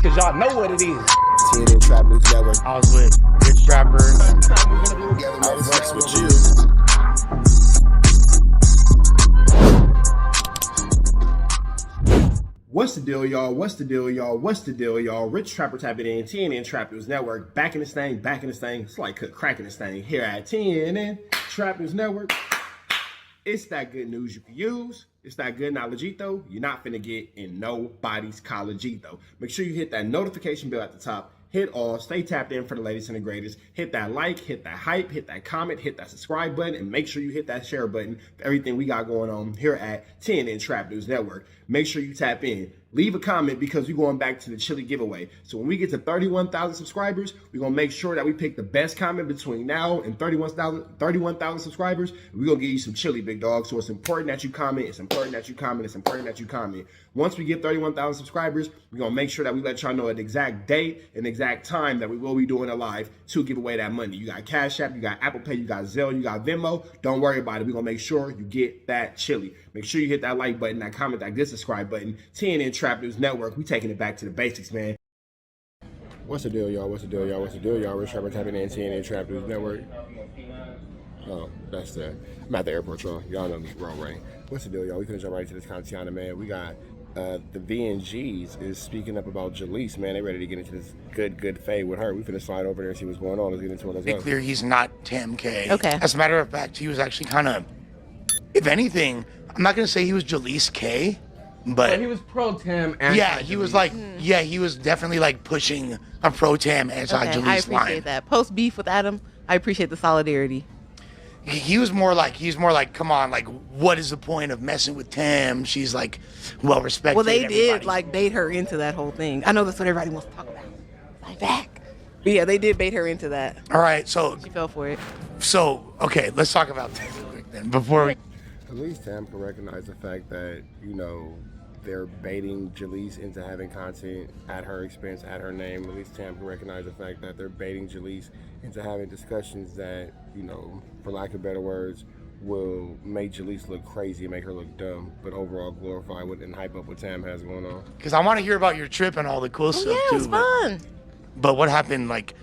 cause y'all know what it is. TNN Trap News Network. I was with Rich Trapper. I flex with you. What's the deal, y'all? What's the deal, y'all? What's the deal, y'all? Rich Trapper tapping in, TNN Trap News Network. Back in this thing, back in this thing. It's like cracking this thing here at TNN Trap News Network. It's that good news you can use. It's that good knowledgeito you're not finna get in nobody's collegeito. Make sure you hit that notification bell at the top. Hit all, stay tapped in for the latest and the greatest. Hit that like, hit that hype, hit that comment, hit that subscribe button, and make sure you hit that share button for everything we got going on here at TNN Trap News Network. Make sure you tap in. Leave a comment because we're going back to the chili giveaway. So when we get to 31,000 subscribers, we're going to make sure that we pick the best comment between now and 31,000 subscribers. We're going to give you some chili, big dog. So it's important that you comment. It's important that you comment. It's important that you comment. Once we get 31,000 subscribers, we're going to make sure that we let y'all know an exact date and exact time that we will be doing a live to give away that money. You got Cash App, you got Apple Pay, you got Zelle, you got Venmo. Don't worry about it. We're going to make sure you get that chili. Make sure you hit that like button, that comment, that good subscribe button. TNN Trap News Network. We taking it back to the basics, man. What's the deal, y'all? What's the deal, y'all? What's the deal, y'all? Rich Trapper tapping in, TNN Trap News Network. Oh, that's the. I'm at the airport, y'all. Y'all know me, wrong rain. What's the deal, y'all? We couldn't jump right into this content, man. We got the VNGs is speaking up about Jaleec, man. They ready to get into this good fade with her. We finna slide over there and see what's going on. Let's get into it. Let's go. Be clear, he's not Tim K. Okay. As a matter of fact, he was actually kind of, if anything, I'm not gonna say he was Jaleec K, but he was pro Tim. Yeah, he was like, yeah, he was definitely like pushing a pro Tim anti Jaleec line. I appreciate that. Post beef with Adam, I appreciate the solidarity. He was more like, come on, like, what is the point of messing with Tim? She's like, well respected. Well, they did like bait her into that whole thing. I know that's what everybody wants to talk about. Like back. But yeah, they did bait her into that. All right, so She fell for it. So okay, let's talk about Tim real quick then before we. At least Tam can recognize the fact that, you know, they're baiting Jaleec into having content at her expense, at her name. At least Tam can recognize the fact that they're baiting Jaleec into having discussions that, you know, for lack of better words, will make Jaleec look crazy and make her look dumb, but overall glorify what and hype up what Tam has going on. Because I want to hear about your trip and all the cool stuff Yeah, it was too. fun. But what happened, like,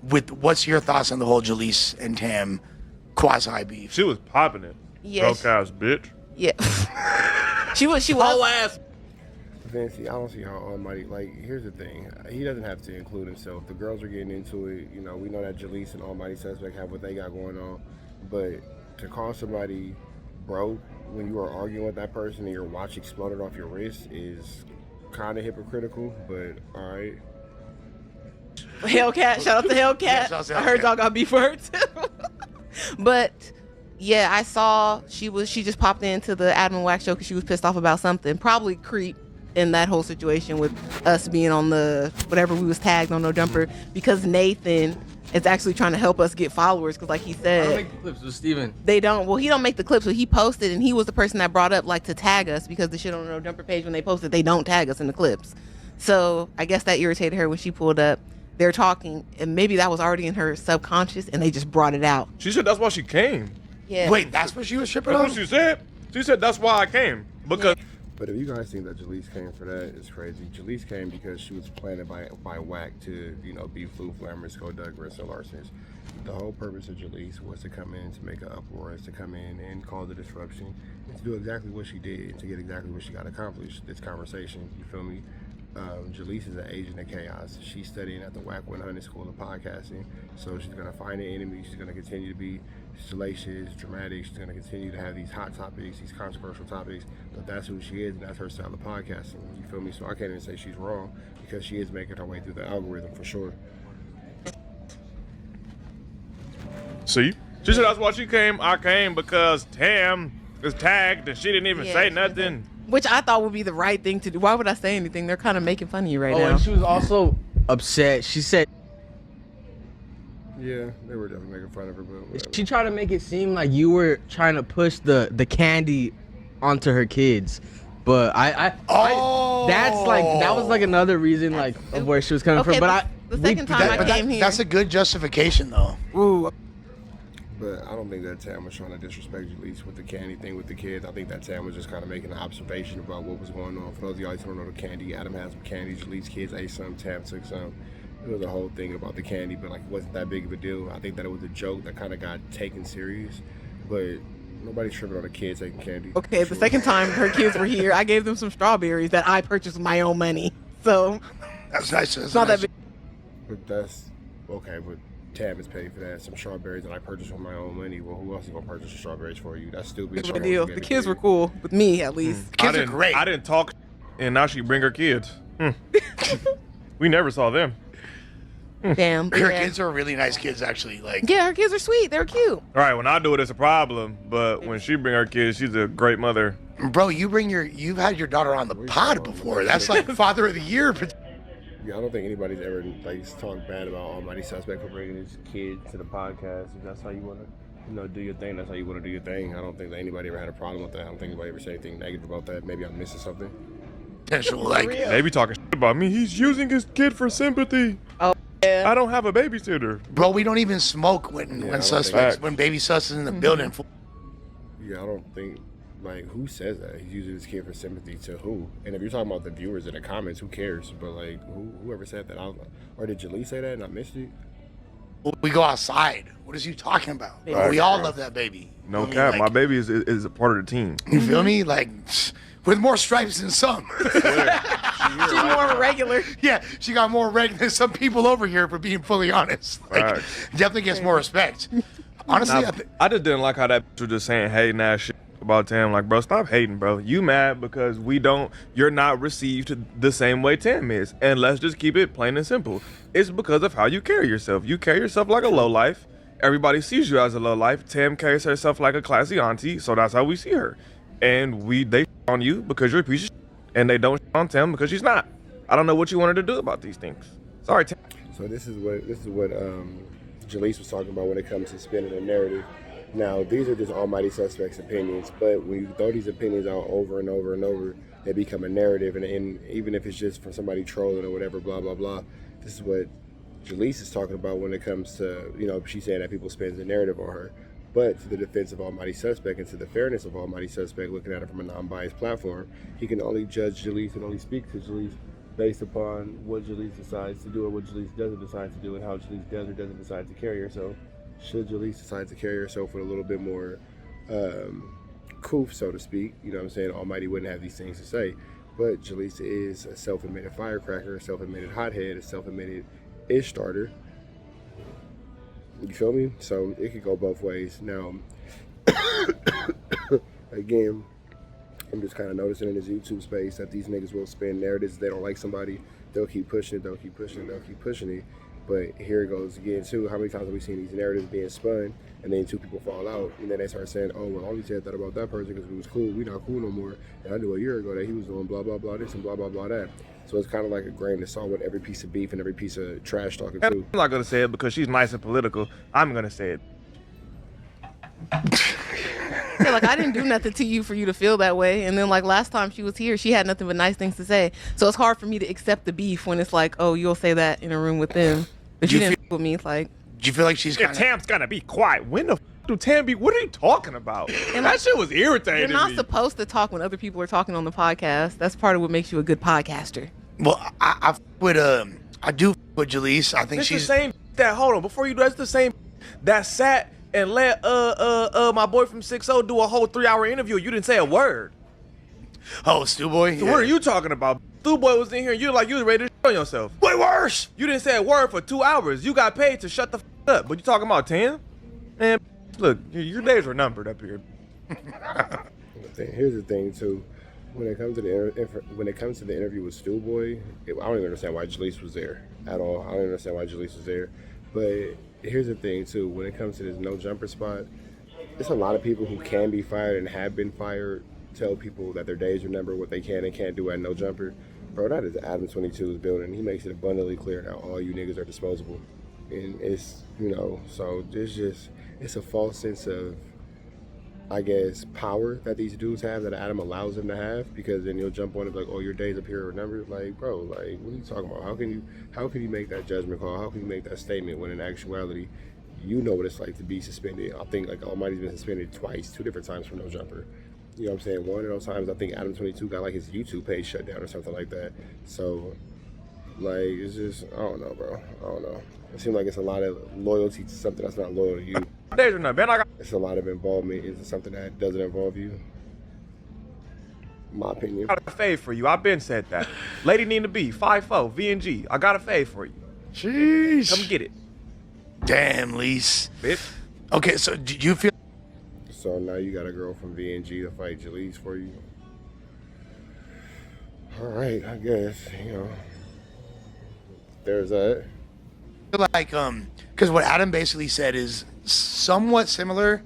what's your thoughts on the whole Jaleec and Tam quasi beef? She was popping it. Yes. Broke ass bitch. Yeah. she was. whole ass. Fancy, I don't see how Almighty, like, here's the thing. He doesn't have to include himself. The girls are getting into it. You know, we know that Jaleec and Almighty Suspect have what they got going on. But to call somebody broke when you are arguing with that person and your watch exploded off your wrist is kind of hypocritical, but all right. Hellcat, shout out to Hellcat. Yeah, shout out to I heard Hellcat. y'all got beef for her too. But yeah, I saw she just popped into the Adam and Wax show because she was pissed off about something. Probably creep in that whole situation with us being on the whatever we was tagged on No Jumper because Nathan is actually trying to help us get followers because like he I don't said make the clips with Steven. they don't. Well, he don't make the clips, so he posted and he was the person that brought up like to tag us because the shit on the No Jumper page when they posted they don't tag us in the clips. So I guess that irritated her when she pulled up. They're talking and maybe that was already in her subconscious and they just brought it out. She said that's why she came. Yeah. Wait, that's what she was tripping That's on? what she said. She said that's why I came. Because But if you guys think that Jaleec came for that, it's crazy. Jaleec came because she was planted by Wack to, you know, be Flu Flammers, Skulldugger, and Larsons. The whole purpose of Jaleec was to come in to make an uproar, is to come in and cause a disruption, and to do exactly what she did, and to get exactly what she got accomplished. This conversation, you feel me? Jaleec is an agent of chaos. She's studying at the Wack 100 School of Podcasting, so she's gonna find an enemy. She's gonna continue to be salacious, dramatic. She's gonna continue to have these hot topics, these controversial topics. But that's who she is, and that's her style of podcasting. You feel me? So I can't even say she's wrong because she is making her way through the algorithm for sure. see, she said that's why she came. I came because Tam is tagged and she didn't even Yeah, say she nothing. Which I thought would be the right thing to do. Why would I say anything? They're kind of making fun of you right Oh, now. and she was also upset. She said Yeah, they were definitely making fun of her, but whatever. she tried to make it seem like you were trying to push the candy onto her kids. But I that's like that was like another reason like of where she was coming Okay, from. But the second time I came here. That's a good justification though. Ooh. But I don't think that Tam was trying to disrespect Jaleec with the candy thing with the kids. I think that Tam was just kind of making an observation about what was going on. For those of y'all who don't know the candy, Adam has some candy. Jaleec's kids ate some. Tam took some. It was a whole thing about the candy, but like it wasn't that big of a deal. I think that it was a joke that kind of got taken serious, but nobody's tripping on the kids taking candy. Okay, the second time her kids were here, I gave them some strawberries that I purchased with my own money. So That's nice. That's it's not nice. that big. But that's okay. But Tam is paying for that. Some strawberries that I purchased with my own money. Well, who else is gonna purchase the strawberries for you? That's stupid. Big deal. The kids were cool with me, at least. Kids are great. I didn't talk, and now she bring her kids. We never saw them. Damn. Her Yeah. kids are really nice kids, actually. Like, Yeah, her kids are sweet. They're cute. All right, when I do it, it's a problem. But when she bring her kids, she's a great mother. bro, you've had your daughter on the pod before. That's like Father of the Year. Yeah, I don't think anybody's ever like talked bad about Almighty Suspect for bringing his kid to the podcast. If that's how you want to, do your thing. That's how you want to do your thing. I don't think that anybody ever had a problem with that. I don't think anybody ever said anything negative about that. Maybe I'm missing something. Potential, like, They be talking shit about me. He's using his kid for sympathy. Oh, yeah. I don't have a babysitter. bro, we don't even smoke when don't suspects, think- when baby sus is in the building. Yeah, I don't think. Like, who says that? He's using his kid for sympathy to who? And if you're talking about the viewers in the comments, who cares? But, like, whoever said that, or did Jaleec say that and I missed it? We go outside. What is you talking about? Yeah. We all love that baby. No I mean, cap. like, My baby is a part of the team. You feel me? Like, with more stripes than some. She's more of a regular. Yeah, she got more reg than some people over here, for being fully honest. Like, Facts. definitely gets more respect. Honestly, Now, I just didn't like how that was just saying hating ass shit about Tam. Like, bro, stop hating, bro. You mad because you're not received the same way Tam is. And let's just keep it plain and simple. It's because of how you carry yourself. You carry yourself like a lowlife. Everybody sees you as a lowlife. Tam carries herself like a classy auntie, so that's how we see her. And they on you because you're a piece of shit, and they don't on Tam because she's not. I don't know what you wanted to do about these things. Sorry, Tam. So this is what Jaleec was talking about when it comes to spinning a narrative. Now, these are just Almighty Suspect's opinions, but when you throw these opinions out over and over and over, they become a narrative, and even if it's just from somebody trolling or whatever, blah, blah, blah, this is what Jaleec is talking about when it comes to, she's saying that people spin the narrative on her. But to the defense of Almighty Suspect and to the fairness of Almighty Suspect, looking at it from a non-biased platform, he can only judge Jaleec and only speak to Jaleec based upon what Jaleec decides to do or what Jaleec doesn't decide to do and how Jaleec does or doesn't decide to carry herself. Should Jaleec decide to carry herself with a little bit more coof, so to speak, Almighty wouldn't have these things to say. But Jaleec is a self-admitted firecracker, a self-admitted hothead, a self-admitted ish starter. You feel me? So it could go both ways. Now, again, I'm just kind of noticing in this YouTube space that these niggas will spin narratives. If they don't like somebody, they'll keep pushing it, they'll keep pushing it, they'll keep pushing it. But here it goes again, too. How many times have we seen these narratives being spun, and then two people fall out, and then they start saying, oh, well, I only said that about that person because we was cool. We not cool no more. And I knew a year ago that he was doing blah, blah, blah this and blah, blah, blah that. So it's kind of like a grain of salt with every piece of beef and every piece of trash talking, too. I'm not going to say it because she's nice and political. I'm going to say it. Yeah, like I didn't do nothing to you for you to feel that way. And then like last time she was here, she had nothing but nice things to say. So it's hard for me to accept the beef when it's like, oh, you'll say that in a room with them. But you didn't with me. It's like, do you feel like she's Yeah, kind of... Tam's got to be quiet. When the f*** do Tam be? What are you talking about? And That like, shit was irritating you're not me. supposed to talk when other people are talking on the podcast. That's part of what makes you a good podcaster. Well, I do with Jaleec. I think It's the she's... same that, hold on, before you do, that's the same that sat and let my boy from 6-0 do a whole 3-hour interview. You didn't say a word. Oh, Stu Boy? So what are you talking about? Stu Boy was in here, you was ready to show yourself. Way worse! You didn't say a word for 2 hours. You got paid to shut the f up. But you talking about Tam? Man, look, your days were numbered up here. Here's the thing, too. When it comes to the interview with Stu Boy, I don't even understand why Jaleec was there at all. I don't understand why Jaleec was there. But here's the thing, too. When it comes to this no jumper spot, there's a lot of people who can be fired and have been fired tell people that their days are numbered, what they can and can't do at no jumper. Bro, that is Adam 22's building. He makes it abundantly clear that all you niggas are disposable. And it's, so it's a false sense of, I guess, power that these dudes have that Adam allows them to have, because then you'll jump on it like, oh, your days up here are numbered. Like, bro, like, what are you talking about? How can you make that judgment call? How can you make that statement when in actuality You know what it's like to be suspended. I think like Almighty's been suspended twice, 2 different times for no jumper. You know what I'm saying? One of those times, I think Adam 22 got like his YouTube page shut down or something like that. So, like, it's just, I don't know, bro. I don't know. It seems like it's a lot of loyalty to something that's not loyal to you. It's a lot of involvement into something that doesn't involve you. My opinion. I got a fave for you. I've been said that. Lady Nina B, 5'4", VNG. I got a fave for you. Jeez. Come get it. Damn, Lise. Bitch. Okay, so do you feel? So now you got a girl from VNG to fight Jaleec for you. All right, I guess, you know. There's that. Like because what Adam basically said is somewhat similar.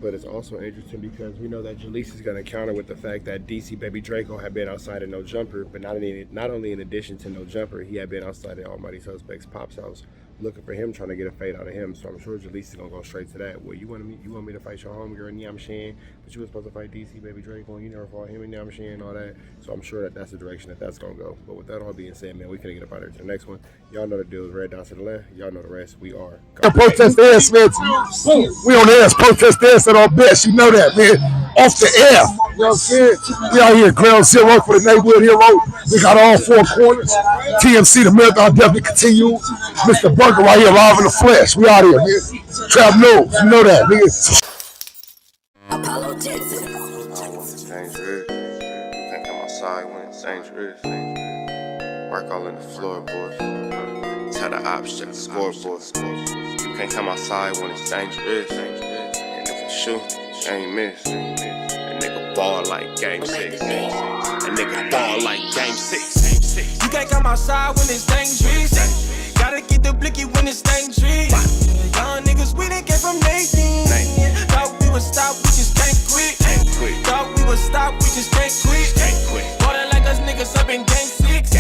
But it's also interesting because we know that Jaleec is going to counter with the fact that DC Baby Draco had been outside of No Jumper, but not only in addition to No Jumper, he had been outside of Almighty Suspect's Pop's house looking for him, trying to get a fade out of him. So I'm sure Jaleec is going to go straight to that. Well, you want me to fight your homegirl, you know what I'm saying? But you were supposed to fight DC Baby Draco and you never fought him, you know what I'm saying, and all that. So I'm sure that that's the direction that's going to go. But with that all being said, man, we can get up out of here to the next one. Y'all know the deal is red dots to the left. Y'all know the rest. We are. Protest ass, man. We on the ass, protest ass at our best. You know that, man. Off the air. You know what I'm saying? We out here, ground zero for the neighborhood hero. We got all 4 corners. TMC, the marathon definitely continue. Mr. Bunker right here, live in the flesh. We out here, man. Trap knows. You know that, nigga. Dangerous. You can't come outside when it's dangerous. Work all in the floorboards. Tell the ops check the scoreboard. You can't come outside when it's dangerous. And if you shoot, you ain't miss. A nigga ball like game 6. A nigga ball like game 6. You can't come outside when it's dangerous. Gotta get the blicky when it's dangerous. Young niggas, we done came from Nathan. Thought we would stop, we just can't quit. Thought we would stop, we just can't quit. Ballin' like us niggas up in game 6.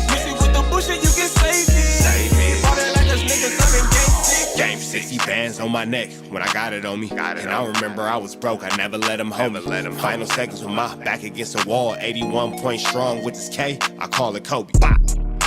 Missy with the bullshit, you can save it. Ballin' like us niggas up in game 6. Game 60 bands on my neck when I got it on me. And I remember I was broke, I never let him hold me. Final seconds with my back against the wall. 81 point strong with this K, I call it Kobe.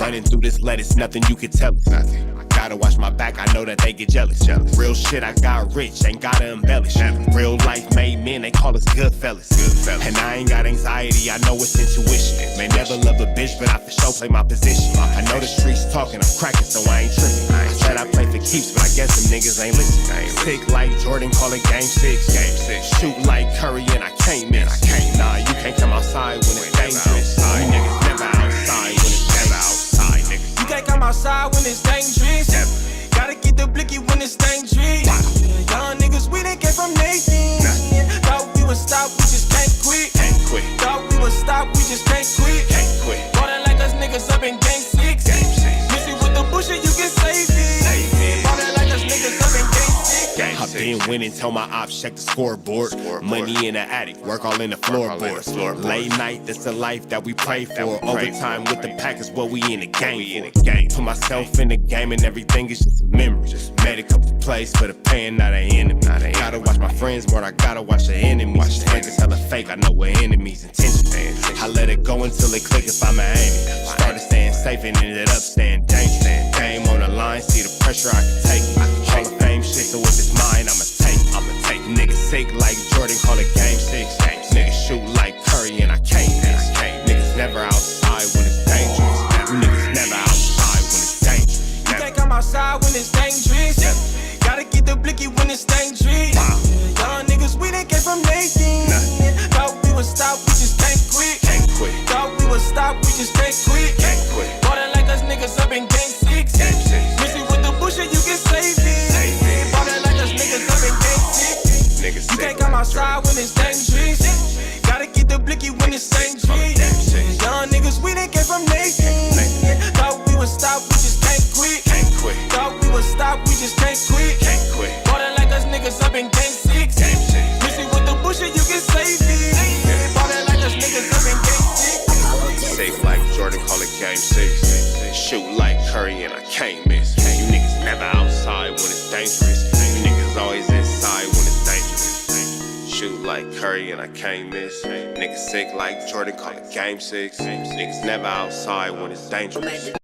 Running through this lettuce, nothing you can tell us. Gotta watch my back, I know that they get jealous. Real shit, I got rich, ain't gotta embellish. Real life made men, they call us good fellas. And I ain't got anxiety, I know it's intuition. May never love a bitch, but I for sure play my position. I know the streets talking, I'm cracking, so I ain't tripping. I said I play for keeps, but I guess them niggas ain't listening. Sick like Jordan, call it game 6. Shoot like Curry, and I can't miss. Nah, you can't come outside when it's dangerous. You niggas never outside when it's never outside, niggas. You can't come outside when it's dangerous. Gotta get the blicky when it's dangerous. Young niggas, we done came from Nathan. Thought we would stop, we just can't quit. Thought we would stop, we just can't quit. Ballin' like us niggas up in game 6. Missy with the bullshit, you can save it. Ballin' like us niggas up in game 6. I've been winning, tell my ops check the scoreboard. Money in the attic, work all in the floorboards. Late night, that's the life that we pray for. Overtime with the pack is what we in the game for. Put myself in the game and everything is just a memory. Just made a couple plays for the pain, not an enemy. Gotta watch my friends more, I gotta watch the enemies. Niggas hella fake, I know we're enemies' intentions. I let it go until it click if I'm aiming. Started staying safe and ended up staying dangerous. Game on the line, see the pressure I can take. Hall of Fame shit, so if it's mine, I'ma take. Niggas sick like Jordan, call it game 6. Niggas shoot like Curry and I can't miss. Niggas never outside when it's dangerous. You niggas never outside when it's dangerous. You can't come outside when it's dangerous. Gotta get the blicky when it's dangerous. Young niggas, we done came from Nathan. Thought we would stop, we just can't quit. Thought we would stop, we just can't quit. Ballin' like us niggas up in game 6. Missy with the bullshit, you can save it. Ballin' like us niggas up in game 6. You can't come outside when it's dangerous. Gotta get the blicky when it's dangerous. Young niggas, we done came from Nathan. Thought we would stop, we just can't quit. Thought we would stop, we just can't quit. Ballin' like us niggas up in game 6. Missy with the bullshit, you can save it. Ballin' like us niggas up in game 6. Safe like Jordan, call it game 6. Shoot like Curry and I can't miss. You niggas never outside when it's dangerous. You niggas always inside when it's dangerous. Shoot like Curry and I can't miss. Niggas sick like Jordan, call it game 6. Niggas never outside when it's dangerous.